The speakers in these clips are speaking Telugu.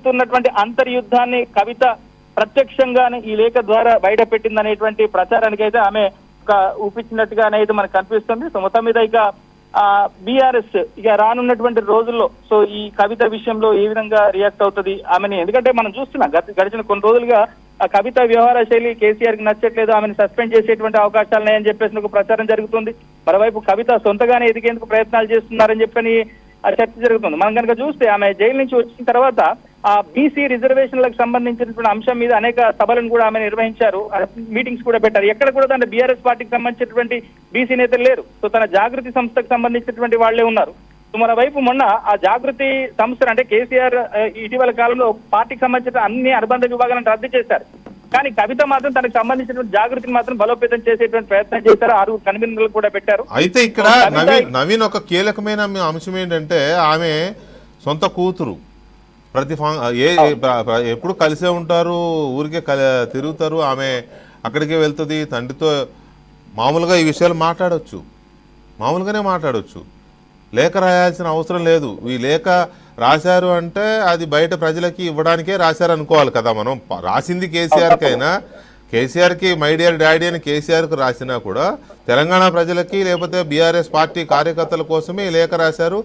జరుగుతున్నటువంటి అంతర్యుద్ధాన్ని కవిత ప్రత్యక్షంగానే ఈ లేఖ ద్వారా బయటపెట్టిందనేటువంటి ప్రచారానికి అయితే ఆమె ఒక ఊపించినట్టుగానే అయితే మనకు కనిపిస్తుంది. సో మొత్తం మీద ఇక బీఆర్ఎస్ ఇక రానున్నటువంటి రోజుల్లో సో ఈ కవిత విషయంలో ఏ విధంగా రియాక్ట్ అవుతుంది ఆమెని, ఎందుకంటే మనం చూస్తున్నాం గడిచిన కొన్ని రోజులుగా కవిత వ్యవహార శైలి కేసీఆర్ కి నచ్చట్లేదు, ఆమెను సస్పెండ్ చేసేటువంటి అవకాశాలున్నాయని చెప్పేసి ఒక ప్రచారం జరుగుతుంది. మరోవైపు కవిత సొంతగానే ఎదిగేందుకు ప్రయత్నాలు చేస్తున్నారని చెప్పని చర్చ జరుగుతుంది. మనం కనుక చూస్తే ఆమె జైలు నుంచి వచ్చిన తర్వాత ఆ బీసీ రిజర్వేషన్లకు సంబంధించినటువంటి అంశం మీద అనేక సభలను కూడా ఆమె నిర్వహించారు, మీటింగ్స్ కూడా పెట్టారు. ఎక్కడ కూడా తన బీఆర్ఎస్ పార్టీకి సంబంధించినటువంటి బీసీ నేతలు లేరు. సో తన జాగృతి సంస్థకు సంబంధించినటువంటి వాళ్లే ఉన్నారు. సో మరోవైపు మొన్న ఆ జాగృతి సంస్థ అంటే కేసీఆర్ ఇటీవల కాలంలో పార్టీకి సంబంధించిన అన్ని అనుబంధ విభాగాలను రద్దు చేశారు. కానీ కవిత మాత్రం తనకు సంబంధించినటువంటి జాగృతిని మాత్రం బలోపేతం చేసేటువంటి ప్రయత్నం చేశారు. 6 కన్వీనర్లు కూడా పెట్టారు. అయితే ఇక్కడ నవీన్ ఒక కీలకమైన అంశం ఏంటంటే ఆమె సొంత కూతురు ఎప్పుడు కలిసే ఉంటారు, ఊరికే తిరుగుతారు, ఆమె అక్కడికే వెళ్తుంది తండ్రితో. మామూలుగా ఈ విషయాలు మామూలుగానే మాట్లాడవచ్చు, లేఖ రాయాల్సిన అవసరం లేదు. ఈ లేఖ రాశారు అంటే అది బయట ప్రజలకి ఇవ్వడానికే రాశారు అనుకోవాలి కదా. మనం రాసింది కేసీఆర్కి మై డియర్ డాడీ అని కేసీఆర్కి రాసినా కూడా తెలంగాణ ప్రజలకి లేకపోతే బీఆర్ఎస్ పార్టీ కార్యకర్తల కోసమే లేఖ రాశారు.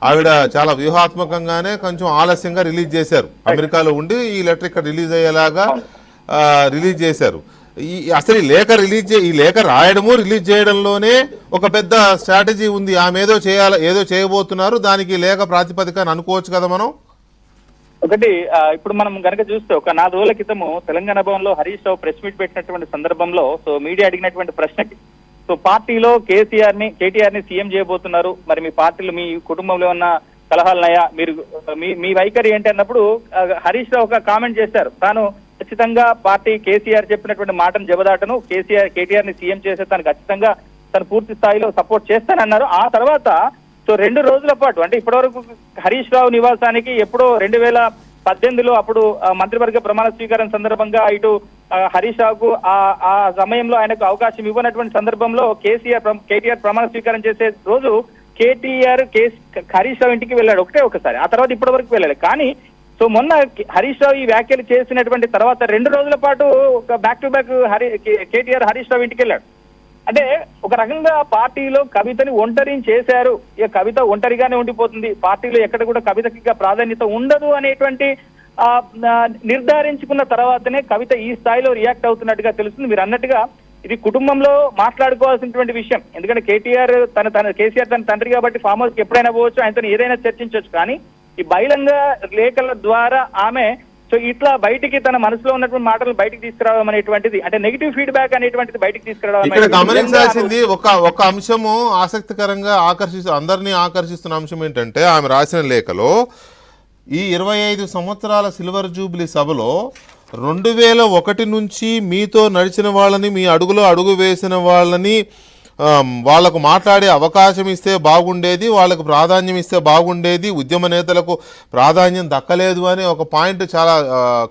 ఆవిడ చాలా వ్యూహాత్మకంగానే కొంచెం ఆలస్యంగా రిలీజ్ చేశారు. అమెరికాలో ఉండి ఈ లెటర్ ఇక్కడ రిలీజ్ అయ్యేలాగా రిలీజ్ చేశారు. అసలు ఈ లేఖ రాయడము రిలీజ్ చేయడంలోనే ఒక పెద్ద స్ట్రాటజీ ఉంది. ఆమె ఏదో చేయబోతున్నారు, దానికి లేఖ ప్రాతిపదిక అని అనుకోవచ్చు కదా మనం. ఒకటి ఇప్పుడు మనం కనుక చూస్తే ఒక 4 రోజుల క్రితము తెలంగాణ భవన్ లో హరీష్ రావు ప్రెస్ మీట్ పెట్టినటువంటి సందర్భంలో సో మీడియా అడిగినటువంటి ప్రశ్నకి సో పార్టీలో కేటీఆర్ ని సీఎం చేయబోతున్నారు, మరి మీ పార్టీలో మీ కుటుంబంలో ఉన్న సలహాలున్నాయా, మీరు మీ వైఖరి ఏంటి అన్నప్పుడు హరీష్ రావు ఒక కామెంట్ చేశారు. తాను ఖచ్చితంగా పార్టీ కేసీఆర్ చెప్పినటువంటి మాటను జబదాటను, కేటీఆర్ ని సీఎం చేసే తను ఖచ్చితంగా తను పూర్తి స్థాయిలో సపోర్ట్ చేస్తానన్నారు. ఆ తర్వాత సో 2 రోజుల పాటు అంటే ఇప్పటివరకు హరీష్ రావు నివాసానికి ఎప్పుడో 2018లో అప్పుడు మంత్రివర్గ ప్రమాణ స్వీకారం సందర్భంగా ఇటు హరీష్ రావుకు ఆ సమయంలో ఆయనకు అవకాశం ఇవ్వనటువంటి సందర్భంలో కేటీఆర్ ప్రమాణ స్వీకారం చేసే రోజు హరీష్ రావు ఇంటికి వెళ్ళాడు ఒకసారి. ఆ తర్వాత ఇప్పటి వరకు వెళ్ళాడు. కానీ సో మొన్న హరీష్ రావు ఈ వ్యాఖ్యలు చేసినటువంటి తర్వాత 2 రోజుల పాటు ఒక back to back KTR Harish Rao ఇంటికి వెళ్ళాడు. అంటే ఒక రకంగా పార్టీలో కవితని ఒంటరిని చేశారు, ఇక కవిత ఒంటరిగానే ఉండిపోతుంది, పార్టీలో ఎక్కడ కూడా కవితకి ప్రాధాన్యత ఉండదు అనేటువంటి నిర్ధారించుకున్న తర్వాతనే కవిత ఈ స్థాయిలో రియాక్ట్ అవుతున్నట్టుగా తెలుస్తుంది. మీరు అన్నట్టుగా ఇది కుటుంబంలో మాట్లాడుకోవాల్సినటువంటి విషయం. ఎందుకంటే కేసీఆర్ తన తండ్రి కాబట్టి ఫామ్ హౌస్ కి ఎప్పుడైనా పోవచ్చు, ఆయనతో ఏదైనా చర్చించవచ్చు. కానీ ఈ బహిరంగ లేఖల ద్వారా ఆమె సో ఇట్లా బయటికి తన మనసులో ఉన్నటువంటి మాటలు బయటికి తీసుకురావడం అనేటువంటిది అంటే నెగిటివ్ ఫీడ్బ్యాక్ అనేటువంటిది బయటికి తీసుకురావడం. ఇక్కడ గమనించాల్సింది ఒక అంశము ఆసక్తికరంగా అందరినీ ఆకర్షిస్తున్న అంశం ఏంటంటే ఆమె రాసిన లేఖలో ఈ 25 సంవత్సరాల సిల్వర్ జూబ్లీ సభలో 2001 నుంచి మీతో నడిచిన వాళ్ళని, మీ అడుగులో అడుగు వేసిన వాళ్ళని వాళ్లకు మాట్లాడే అవకాశం ఇస్తే బాగుండేది, వాళ్ళకు ప్రాధాన్యం ఇస్తే బాగుండేది, ఉద్యమ నేతలకు ప్రాధాన్యం దక్కలేదు అని ఒక పాయింట్, చాలా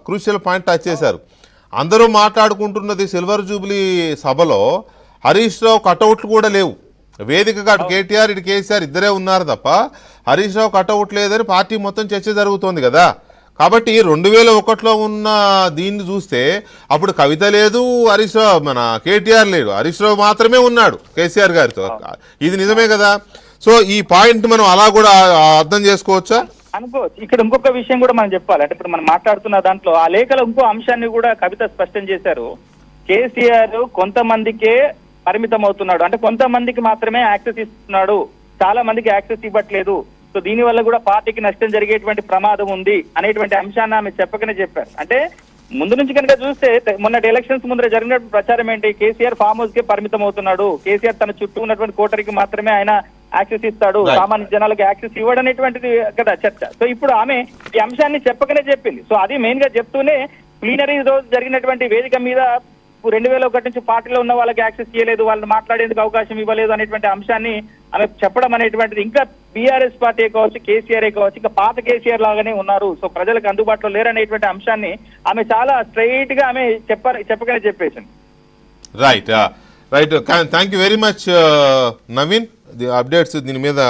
క్రూషియల్ పాయింట్ టచ్ చేశారు. అందరూ మాట్లాడుకుంటున్నది సిల్వర్ జూబ్లీ సభలో హరీష్ రావు కటౌట్లు కూడా లేవు. వేదికగా అటు కేటీఆర్ ఇటు కేసీఆర్ ఇద్దరే ఉన్నారు తప్ప హరీష్ రావు కటౌట్ లేదని పార్టీ మొత్తం చర్చ జరుగుతోంది కదా. కాబట్టి 2001లో ఉన్న దీన్ని చూస్తే అప్పుడు కవిత లేదు, హరీష్ రావు కేటీఆర్ లేడు, హరీష్ రావు మాత్రమే ఉన్నాడు కేసీఆర్ గారితో. ఇది నిజమే కదా. సో ఈ పాయింట్ మనం అలా కూడా అర్థం చేసుకోవచ్చా? అనుకోవచ్చు. ఇక్కడ ఇంకొక విషయం కూడా మనం చెప్పాలి. అంటే ఇప్పుడు మనం మాట్లాడుతున్న దాంట్లో ఆ లేఖలో ఇంకో అంశాన్ని కూడా కవిత స్పష్టం చేశారు. కేసీఆర్ కొంతమందికే పరిమితం అవుతున్నాడు, అంటే కొంతమందికి మాత్రమే యాక్సెస్ ఇస్తున్నాడు, చాలా మందికి యాక్సెస్ ఇవ్వట్లేదు, సో దీని వల్ల కూడా పార్టీకి నష్టం జరిగేటువంటి ప్రమాదం ఉంది అనేటువంటి అంశాన్ని ఆమె చెప్పకనే చెప్పారు. అంటే ముందు నుంచి కనుక చూస్తే మొన్నటి ఎలక్షన్స్ ముందర జరిగిన ప్రచారం ఏంటి, కేసీఆర్ ఫామ్ హౌస్ కే పరిమితం అవుతున్నాడు, కేసీఆర్ తన చుట్టూ ఉన్నటువంటి కోటరికి మాత్రమే ఆయన యాక్సెస్ ఇస్తాడు, సామాన్య జనాలకు యాక్సెస్ ఇవ్వడనేటువంటిది కదా చర్చ. సో ఇప్పుడు ఆమె ఈ అంశాన్ని చెప్పకనే చెప్పింది. సో అది మెయిన్ గా చెప్తూనే ప్లీనరీ రోజు జరిగినటువంటి వేదిక మీద 2001 నుంచి పార్టీలో ఉన్న వాళ్ళకి యాక్సెస్ చేయలేదు, వాళ్ళని మాట్లాడేందుకు అవకాశం ఇవ్వలేదు అనేటువంటి అంశాన్ని ఆమె చెప్పడం అనేటువంటిది ఇంకా బీఆర్ఎస్ పార్టీ కావచ్చు, కేసీఆర్ కావచ్చు, ఇంకా పాత కేసీఆర్ లాగానే ఉన్నారు, సో ప్రజలకు అందుబాటులో లేరనేటువంటి అంశాన్ని ఆమె చాలా స్ట్రైట్ గా ఆమె చెప్పకనే చెప్పేసింది. Right thank you very much Naveen, the updates దీని మీద